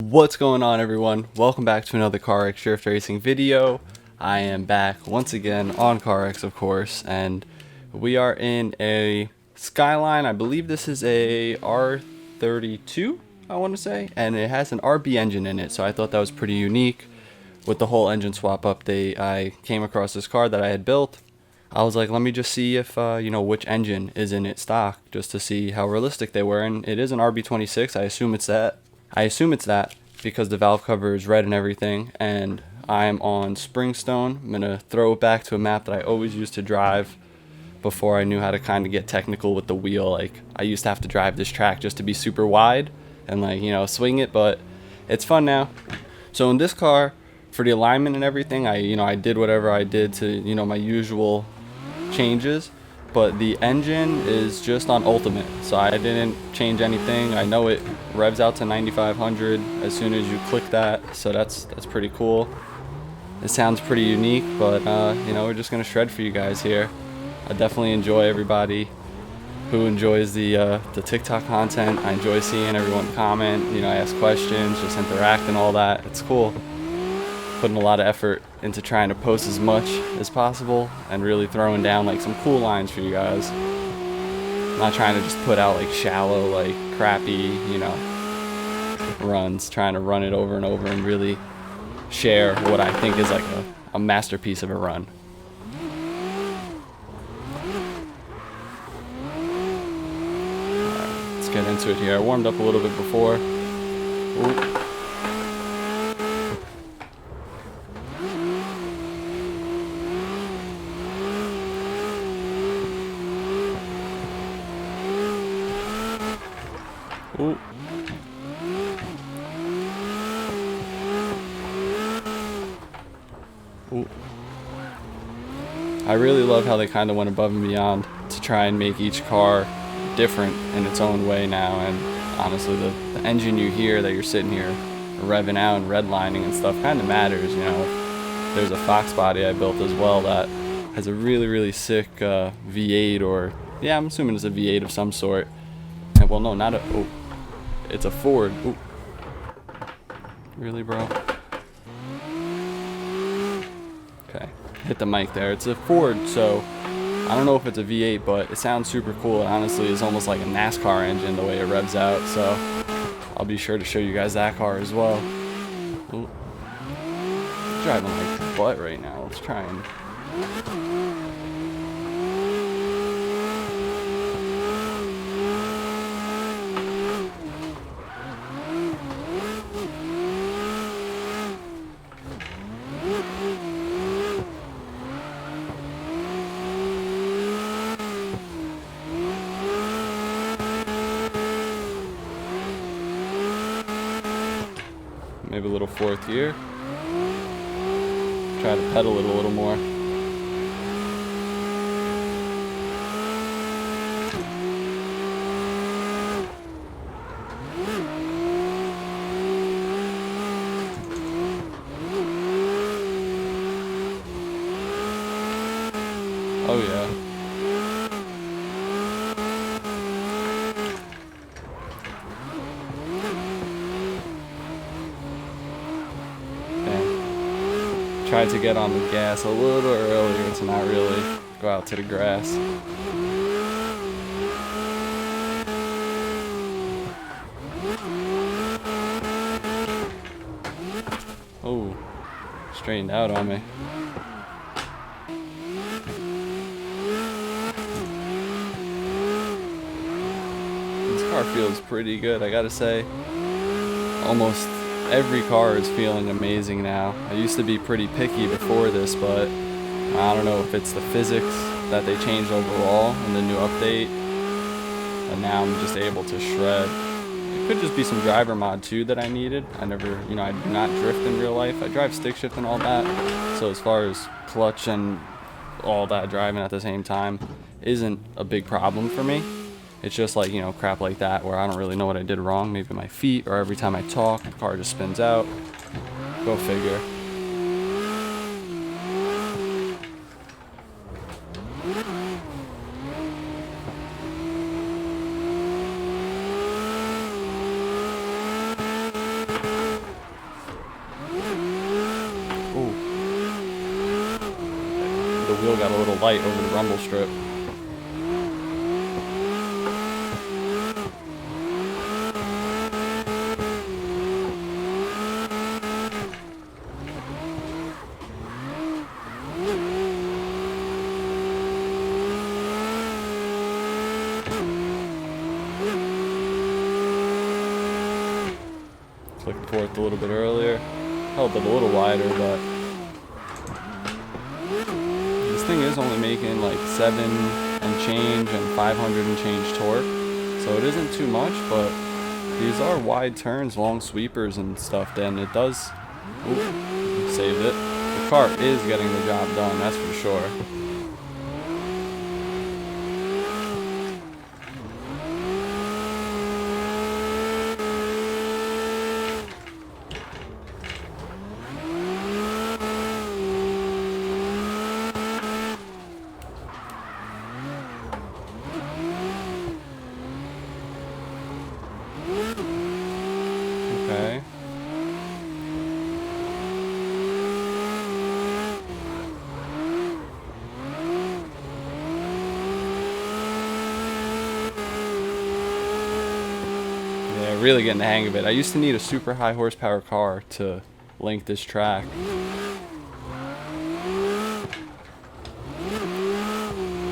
What's going on, everyone? Welcome back to another CarX Drift Racing video. I am back once again on CarX, of course, and we are in a Skyline. I believe this is a R32, I want to say, and it has an RB engine in it, so I thought that was pretty unique. With the whole engine swap update, I came across this car that I had built. I was like, let me just see if, which engine is in its stock, just to see how realistic they were, and it is an RB26. I assume it's that because the valve cover is red and everything, and I'm on Springstone. I'm going to throw it back to a map that I always used to drive before I knew how to kind of get technical with the wheel. Like, I used to have to drive this track just to be super wide and, swing it, but it's fun now. So in this car, for the alignment and everything, I did whatever I did to, my usual changes. But the engine is just on ultimate, so I didn't change anything. I know it revs out to 9,500 as soon as you click that, so that's pretty cool. It sounds pretty unique, but we're just gonna shred for you guys here. I definitely enjoy everybody who enjoys the TikTok content. I enjoy seeing everyone comment, ask questions, just interact and all that. It's cool. Putting a lot of effort into trying to post as much as possible and really throwing down like some cool lines for you guys. Not trying to just put out like shallow, like crappy, runs, trying to run it over and over and really share what I think is like a masterpiece of a run. Alright, let's get into it here. I warmed up a little bit before. Ooh. Ooh. Ooh. I really love how they kind of went above and beyond to try and make each car different in its own way now. And honestly, the engine you hear that you're sitting here revving out and redlining and stuff kind of matters. There's a Fox body I built as well that has a really sick V8, or yeah, I'm assuming it's a V8 of some sort. And well, no, not a. Oh. It's a Ford. Ooh. Really, bro? Okay. Hit the mic there. It's a Ford, so I don't know if it's a V8, but it sounds super cool. It honestly is almost like a NASCAR engine the way it revs out, so I'll be sure to show you guys that car as well. Ooh. I'm driving like butt right now. Let's try and... Maybe a little fourth gear. Try to pedal it a little more. Oh yeah. Tried to get on the gas a little earlier to not really go out to the grass. Oh, straightened out on me. This car feels pretty good, I gotta say. Almost every car is feeling amazing now. I used to be pretty picky before this, but I don't know if it's the physics that they changed overall in the new update, and now I'm just able to shred. It could just be some driver mod too that I needed. I do not drift in real life. I drive stick shift and all that, so as far as clutch and all that driving at the same time isn't a big problem for me. It's just like, crap like that where I don't really know what I did wrong. Maybe my feet, or every time I talk, the car just spins out. Go figure. wheel got a little light over the rumble strip. Clicked fourth a little bit earlier. Held it a little wider, but this thing is only making like 7 and change and 500 and change torque. So it isn't too much, but these are wide turns, long sweepers and stuff, and it does... Ooh, saved it. The car is getting the job done, that's for sure. Okay. Yeah, really getting the hang of it. I used to need a super high horsepower car to link this track.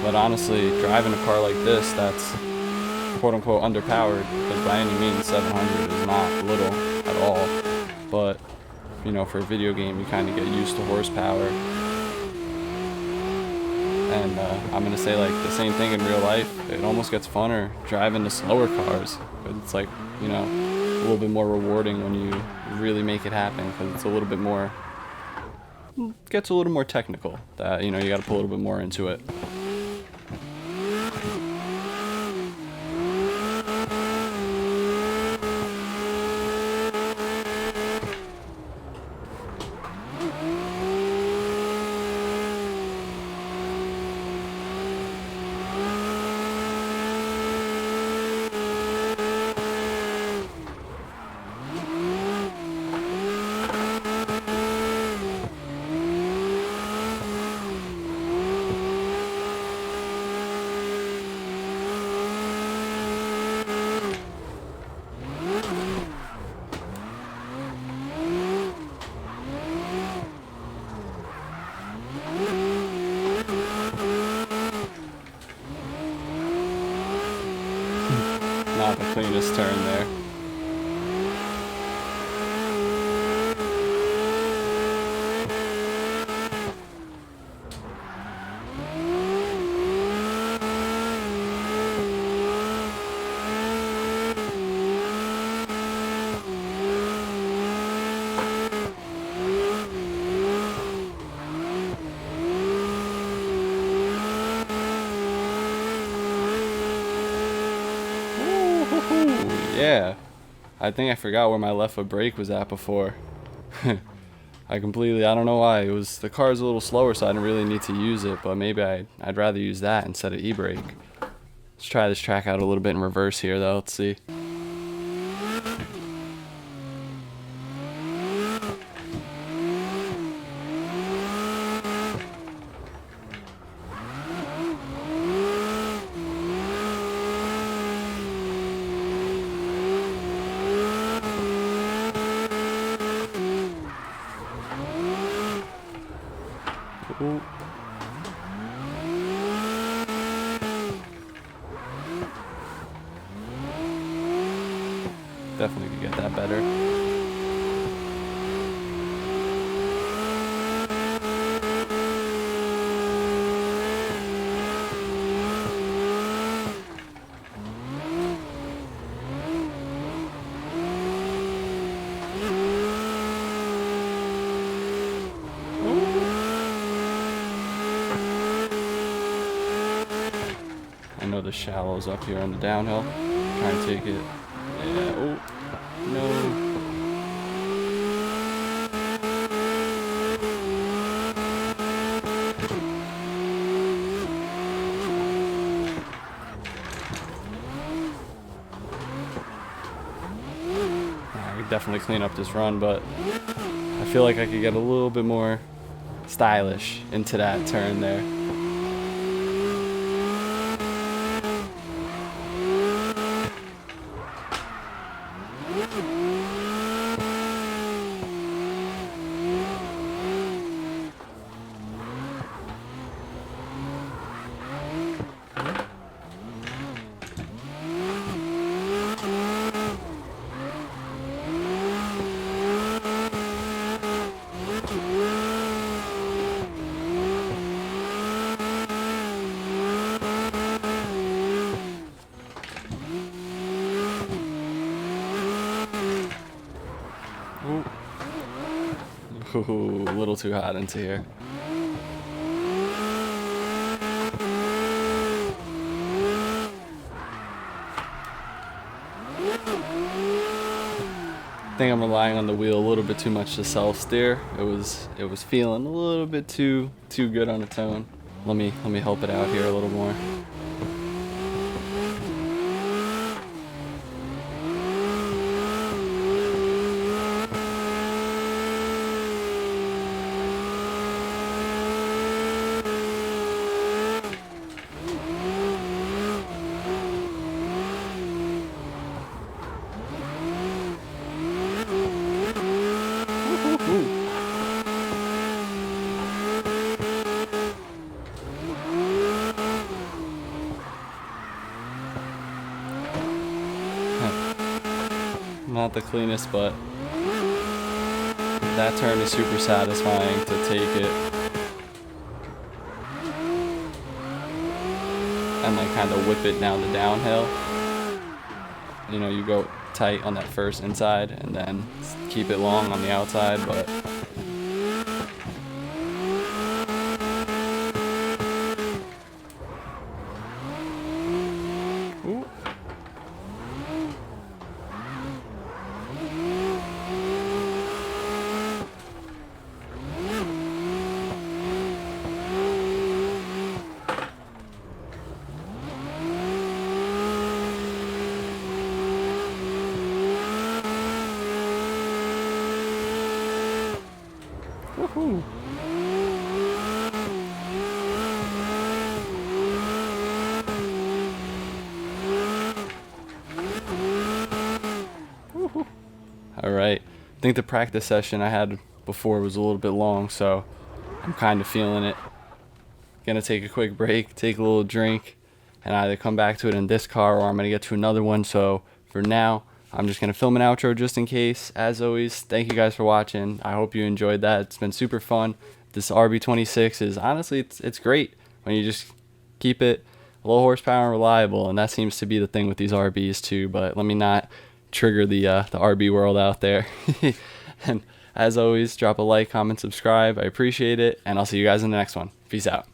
But honestly, driving a car like this that's quote-unquote underpowered, because by any means 700 is not little at all, but you know, for a video game you kind of get used to horsepower. And I'm gonna say, like, the same thing in real life. It almost gets funner driving the slower cars, but it's like, you know, a little bit more rewarding when you really make it happen, because it's a little bit more, gets a little more technical, that, you know, you got to put a little bit more into it. Not the cleanest turn there. Yeah, I think I forgot where my left foot brake was at before. I don't know why. The car's a little slower, so I didn't really need to use it, but maybe I'd rather use that instead of e-brake. Let's try this track out a little bit in reverse here, though. Let's see. Ooh. Definitely could get that better. I know the shallows up here on the downhill. Trying to take it. Yeah. Oh, no. I could definitely clean up this run, but I feel like I could get a little bit more stylish into that turn there. Ooh, a little too hot into here. I think I'm relying on the wheel a little bit too much to self steer. It was feeling a little bit too good on the tone. Let me help it out here a little more. Not the cleanest, but that turn is super satisfying to take it and like kind of whip it down the downhill. You know, you go tight on that first inside and then keep it long on the outside, but ooh. Woohoo! Woohoo! All right. I think the practice session I had before was a little bit long, so I'm kind of feeling it. Gonna take a quick break, take a little drink, and either come back to it in this car or I'm gonna get to another one. So for now, I'm just going to film an outro just in case. As always, thank you guys for watching. I hope you enjoyed that. It's been super fun. This RB26 is honestly, it's great when you just keep it low horsepower and reliable, and that seems to be the thing with these RBs too. But let me not trigger the RB world out there. And as always, drop a like, comment, subscribe. I appreciate it, and I'll see you guys in the next one. Peace out.